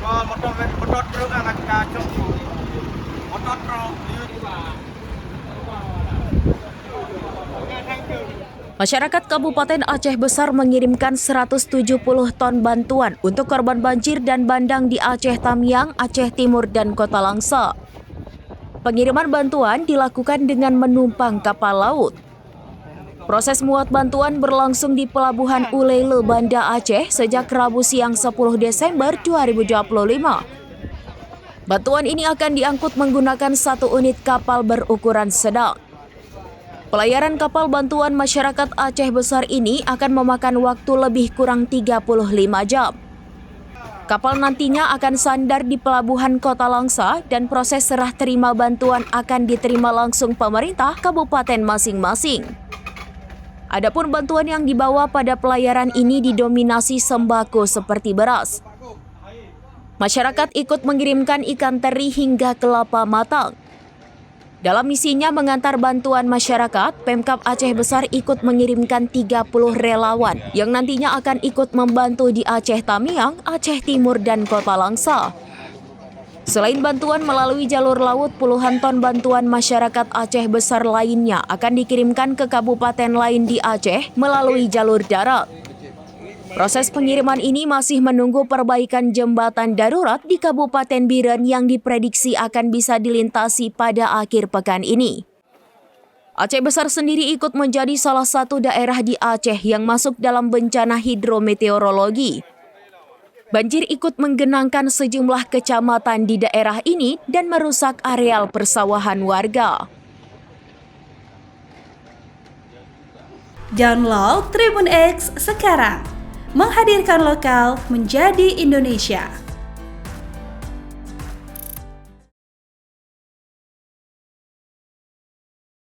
motor truk anak kacung. Motor truk. Masyarakat Kabupaten Aceh Besar mengirimkan 170 ton bantuan untuk korban banjir dan bandang di Aceh Tamiang, Aceh Timur, dan Kota Langsa. Pengiriman bantuan dilakukan dengan menumpang kapal laut. Proses muat bantuan berlangsung di Pelabuhan Ulele, Banda Aceh sejak Rabu siang 10 Desember 2025. Bantuan ini akan diangkut menggunakan satu unit kapal berukuran sedang. Pelayaran kapal bantuan masyarakat Aceh Besar ini akan memakan waktu lebih kurang 35 jam. Kapal nantinya akan sandar di Pelabuhan Kota Langsa dan proses serah terima bantuan akan diterima langsung pemerintah kabupaten masing-masing. Adapun bantuan yang dibawa pada pelayaran ini didominasi sembako seperti beras. Masyarakat ikut mengirimkan ikan teri hingga kelapa matang. Dalam misinya mengantar bantuan masyarakat, Pemkab Aceh Besar ikut mengirimkan 30 relawan yang nantinya akan ikut membantu di Aceh Tamiang, Aceh Timur, dan Kota Langsa. Selain bantuan melalui jalur laut, puluhan ton bantuan masyarakat Aceh Besar lainnya akan dikirimkan ke kabupaten lain di Aceh melalui jalur darat. Proses pengiriman ini masih menunggu perbaikan jembatan darurat di Kabupaten Biren yang diprediksi akan bisa dilintasi pada akhir pekan ini. Aceh Besar sendiri ikut menjadi salah satu daerah di Aceh yang masuk dalam bencana hidrometeorologi. Banjir ikut menggenangkan sejumlah kecamatan di daerah ini dan merusak areal persawahan warga. Download Tribun X sekarang, menghadirkan lokal menjadi Indonesia.